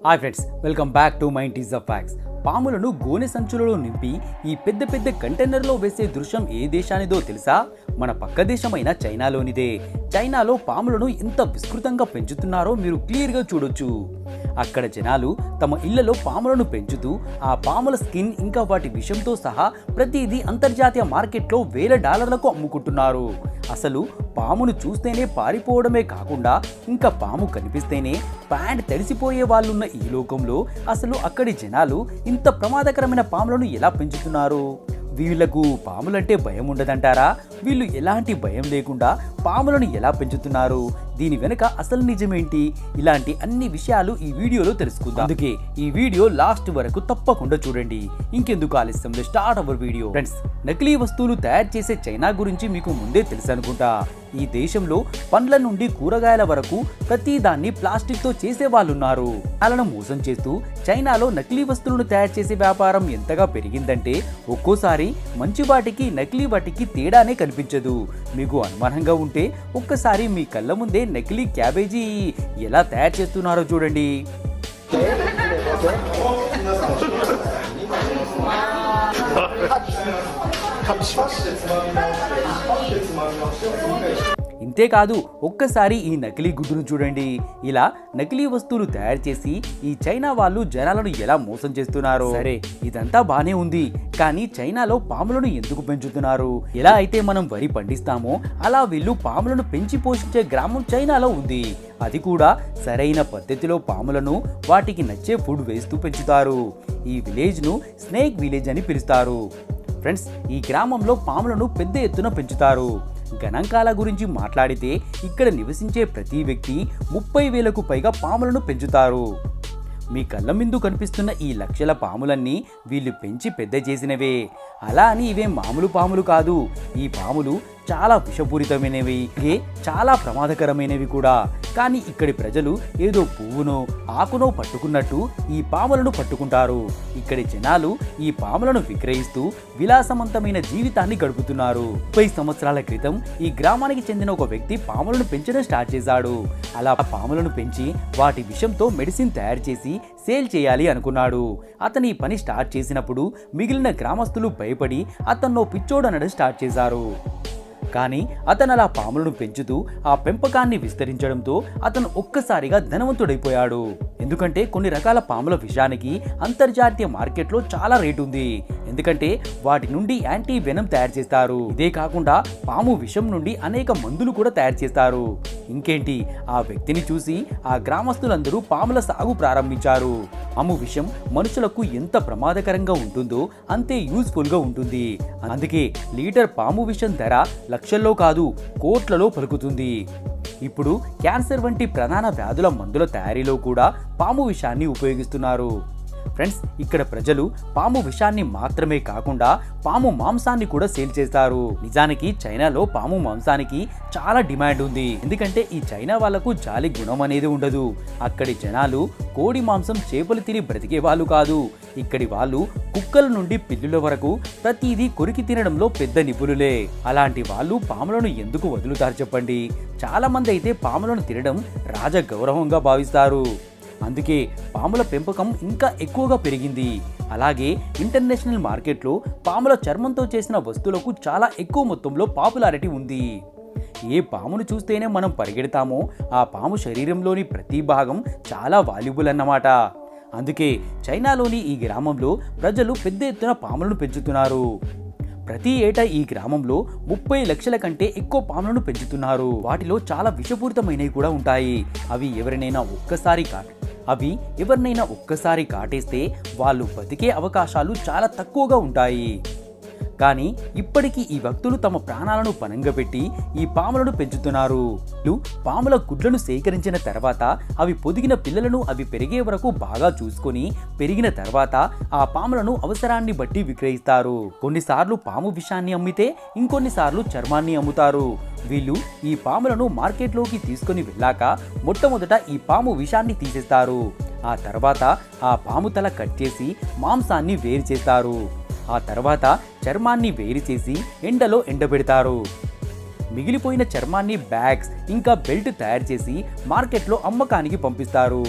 Hi friends, welcome back to మైంటీస్ of facts. పాములను గోనె సంచులలో నింపి ఈ పెద్ద పెద్ద కంటైనర్లో వేసే దృశ్యం ఏ దేశానిదో తెలుసా? మన పక్క దేశమైన చైనాలోనిదే. చైనాలో పాములను ఎంత విస్తృతంగా పెంచుతున్నారో మీరు క్లియర్గా చూడొచ్చు. అక్కడ జనాలు తమ ఇళ్లలో పాములను పెంచుతూ ఆ పాముల స్కిన్ ఇంకా వాటి విషంతో సహా ప్రతిదీ అంతర్జాతీయ మార్కెట్లో $1000లకు అమ్ముకుంటున్నారు. అసలు పామును చూస్తేనే పారిపోవడమే కాకుండా ఇంకా పాము కనిపిస్తేనే ప్యాంట్ తడిసిపోయే వాళ్ళున్న ఈ లోకంలో అసలు అక్కడి జనాలు ఇంత ప్రమాదకరమైన పాములను ఎలా పెంచుతున్నారు? వీళ్లకు పాములంటే భయం ఉండదంటారా? వీళ్ళు ఎలాంటి భయం లేకుండా పాములను ఎలా పెంచుతున్నారు? దీని వెనుక అసలు నిజమేంటి? ఇలాంటి అన్ని విషయాలు ఈ వీడియోలో తెలుసుకుందాం. అందుకే ఈ వీడియో లాస్ట్ వరకు తప్పకుండా చూడండి. ఇంకెందుకు ఆలస్యం, స్టార్ట్ అవర్ వీడియో. ఫ్రెండ్స్, నకిలీ వస్తువులు తయారు చేసే చైనా గురించి మీకు ముందే తెలుసు అనుకుంటా. ఈ దేశంలో పండ్ల నుండి కూరగాయల వరకు ప్రతి దాన్ని ప్లాస్టిక్ తో చేసే వాళ్ళున్నారు. వాళ్ళను మోసం చేస్తూ చైనాలో నకిలీ వస్తువులను తయారు చేసే వ్యాపారం ఎంతగా పెరిగిందంటే ఒక్కోసారి మంచి వాటికి నకిలీ వాటికి తేడానే కనిపించదు. మీకు అనుమానంగా ఉంటే ఒక్కసారి మీ కళ్ళ ముందే నకిలీ క్యాబేజీ ఎలా తయారు చేస్తున్నారో చూడండి. ఇంతేకాదు, ఒక్కసారి ఈ నకిలీ గుడ్డును చూడండి. ఇలా నకిలీ వస్తువులు తయారు చేసి ఈ చైనా వాళ్ళు జనాలను ఎలా మోసం చేస్తున్నారు. సరే, ఇదంతా బానే ఉంది, కానీ చైనాలో పాములను ఎందుకు పెంచుతున్నారు? ఎలా అయితే మనం వరి పండిస్తామో అలా వీళ్ళు పాములను పెంచి పోషించే గ్రామం చైనాలో ఉంది. అది కూడా సరైన పద్ధతిలో పాములను వాటికి నచ్చే ఫుడ్ వేస్తూ పెంచుతారు. ఈ విలేజ్ ను స్నేక్ విలేజ్ అని పిలుస్తారు. ఫ్రెండ్స్, ఈ గ్రామంలో పాములను పెద్ద ఎత్తున పెంచుతారు. గణాంకాల గురించి మాట్లాడితే ఇక్కడ నివసించే ప్రతి వ్యక్తి 30,000కు పైగా పాములను పెంచుతారు. మీ కళ్ళ ముందు కనిపిస్తున్న ఈ లక్షల పాములన్నీ వీళ్ళు పెంచి పెద్ద చేసినవే. అలా అని ఇవే మామూలు పాములు కాదు. ఈ పాములు చాలా విషపూరితమైనవి, చాలా ప్రమాదకరమైనవి కూడా. కానీ ఇక్కడి ప్రజలు ఏదో పువ్వునో ఆకునో పట్టుకున్నట్టు ఈ పాములను పట్టుకుంటారు. ఇక్కడి జనాలు ఈ పాములను విక్రయిస్తూ విలాసవంతమైన జీవితాన్ని గడుపుతున్నారు. 30 సంవత్సరాల క్రితం ఈ గ్రామానికి చెందిన ఒక వ్యక్తి పాములను పెంచడం స్టార్ట్ చేశాడు. అలా పాములను పెంచి వాటి విషంతో మెడిసిన్ తయారు చేసి సేల్ చేయాలి అనుకున్నాడు. అతను ఈ పని స్టార్ట్ చేసినప్పుడు మిగిలిన గ్రామస్తులు భయపడి అతన్ని పిచ్చోడనడం స్టార్ట్ చేశారు. కానీ అతను అలా పాములను పెంచుతూ ఆ పెంపకాన్ని విస్తరించడంతో అతను ఒక్కసారిగా ధనవంతుడైపోయాడు. ఎందుకంటే కొన్ని రకాల పాముల విషానికి అంతర్జాతీయ మార్కెట్లో చాలా రేటు ఉంది. ఎందుకంటే వాటి నుండి యాంటీ వెనం తయారు చేస్తారు. ఇదే కాకుండా పాము విషం నుండి అనేక మందులు కూడా తయారు చేస్తారు. ఇంకేంటి, ఆ వ్యక్తిని చూసి ఆ గ్రామస్తులందరూ పాముల సాగు ప్రారంభించారు. పాము విషం మనుషులకు ఎంత ప్రమాదకరంగా ఉంటుందో అంతే యూజ్ఫుల్ గా ఉంటుంది. అందుకే లీటర్ పాము విషం ధర లక్షల్లో కాదు, కోట్లలో పలుకుతుంది. ఇప్పుడు క్యాన్సర్ వంటి ప్రధాన వ్యాధుల మందుల తయారీలో కూడా పాము విషాన్ని ఉపయోగిస్తున్నారు. ఫ్రెండ్స్, ఇక్కడ ప్రజలు పాము విషాన్ని మాత్రమే కాకుండా పాము మాంసాన్ని కూడా సేల్ చేస్తారు. నిజానికి చైనాలో పాము మాంసానికి చాలా డిమాండ్ ఉంది. ఎందుకంటే ఈ చైనా వాళ్లకు జాలి గుణం అనేది ఉండదు. అక్కడి జనాలు కోడి మాంసం, చేపలు తిని బ్రతికే వాళ్ళు కాదు. ఇక్కడి వాళ్ళు కుక్కల నుండి పిల్లుల వరకు ప్రతిదీ కొరికి తినడంలో పెద్ద నిపుణులే. అలాంటి వాళ్ళు పాములను ఎందుకు వదులుతారు చెప్పండి? చాలా మంది అయితే పాములను తినడం రాజ గౌరవంగా భావిస్తారు. అందుకే పాముల పెంపకం ఇంకా ఎక్కువగా పెరిగింది. అలాగే ఇంటర్నేషనల్ మార్కెట్లో పాముల చర్మంతో చేసిన వస్తువులకు చాలా ఎక్కువ మొత్తంలో పాపులారిటీ ఉంది. ఏ పామును చూస్తేనే మనం పరిగెడతామో ఆ పాము శరీరంలోని ప్రతి భాగం చాలా వాల్యుబుల్ అన్నమాట. అందుకే చైనాలోని ఈ గ్రామంలో ప్రజలు పెద్ద ఎత్తున పాములను పెంచుతున్నారు. ప్రతి ఏటా ఈ గ్రామంలో 30 లక్షల కంటే ఎక్కువ పాములను పెంచుతున్నారు. వాటిలో చాలా విషపూరితమైనవి కూడా ఉంటాయి. అవి ఎవరినైనా ఒక్కసారి కాటేస్తే వాళ్ళు బతికే అవకాశాలు చాలా తక్కువగా ఉంటాయి. కానీ ఇప్పటికీ ఈ భక్తులు తమ ప్రాణాలను పణంగా పెట్టి ఈ పాములను పెంచుతున్నారు. పాముల గుడ్లను సేకరించిన తర్వాత అవి పొదిగిన పిల్లలను అవి పెరిగే వరకు బాగా చూసుకొని పెరిగిన తర్వాత ఆ పాములను అవసరాన్ని బట్టి విక్రయిస్తారు. కొన్నిసార్లు పాము విషాన్ని అమ్మితే ఇంకొన్నిసార్లు చర్మాన్ని అమ్ముతారు. వీళ్ళు ఈ పాములను మార్కెట్లోకి తీసుకొని వెళ్ళాక మొట్టమొదట ఈ పాము విషాన్ని తీసేస్తారు. ఆ తర్వాత ఆ పాము తల కట్ చేసి మాంసాన్ని వేరు చేస్తారు. ఆ తర్వాత చర్మాన్ని వేరు చేసి ఎండలో ఎండబెడతారు. మిగిలిపోయిన చర్మాన్ని బ్యాగ్స్ ఇంకా బెల్ట్ తయారు చేసి మార్కెట్లో అమ్మకానికి పంపిస్తారు.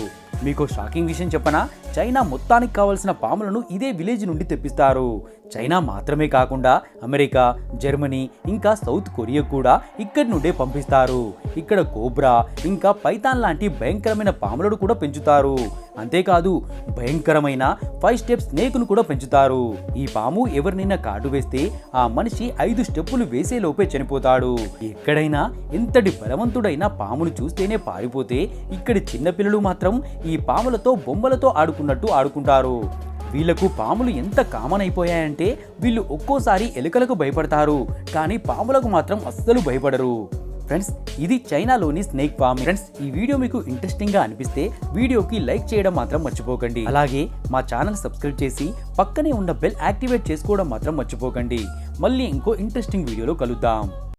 మీకు షాకింగ్ విషయం చెప్పనా, చైనా మొత్తానికి కావాల్సిన పాములను ఇదే విలేజ్ నుండి తెప్పిస్తారు. చైనా మాత్రమే కాకుండా అమెరికా, జర్మనీ ఇంకా సౌత్ కొరియా కూడా ఇక్కడి నుండే పంపిస్తారు. ఇక్కడ కోబ్రా ఇంకా పైథాన్ లాంటి భయంకరమైన పాములను కూడా పెంచుతారు. అంతేకాదు భయంకరమైన 5 స్టెప్ స్నేక్ను కూడా పెంచుతారు. ఈ పాము ఎవరినైనా కాటు వేస్తే ఆ మనిషి 5 స్టెప్పులు వేసే లోపే చనిపోతాడు. ఎక్కడైనా ఎంతటి బలవంతుడైన పామును చూస్తేనే పారిపోతే, ఇక్కడి చిన్నపిల్లలు మాత్రం ఈ పాములతో బొమ్మలతో ఆడుకున్నట్టు ఆడుకుంటారు. వీళ్లకు పాములు ఎంత కామన్ అయిపోయాయంటే వీళ్ళు ఒక్కోసారి ఎలుకలకు భయపడతారు, కానీ పాములకు మాత్రం అస్సలు భయపడరు. ఫ్రెండ్స్, ఇది చైనాలోని స్నేక్ ఫార్మ్. ఫ్రెండ్స్, ఈ వీడియో మీకు ఇంట్రెస్టింగ్ గా అనిపిస్తే వీడియోకి లైక్ చేయడం మాత్రం మర్చిపోకండి. అలాగే మా ఛానల్ సబ్స్క్రైబ్ చేసి పక్కనే ఉన్న బెల్ యాక్టివేట్ చేసుకోవడం మాత్రం మర్చిపోకండి. మళ్ళీ ఇంకో ఇంట్రెస్టింగ్ వీడియోలో కలుద్దాం.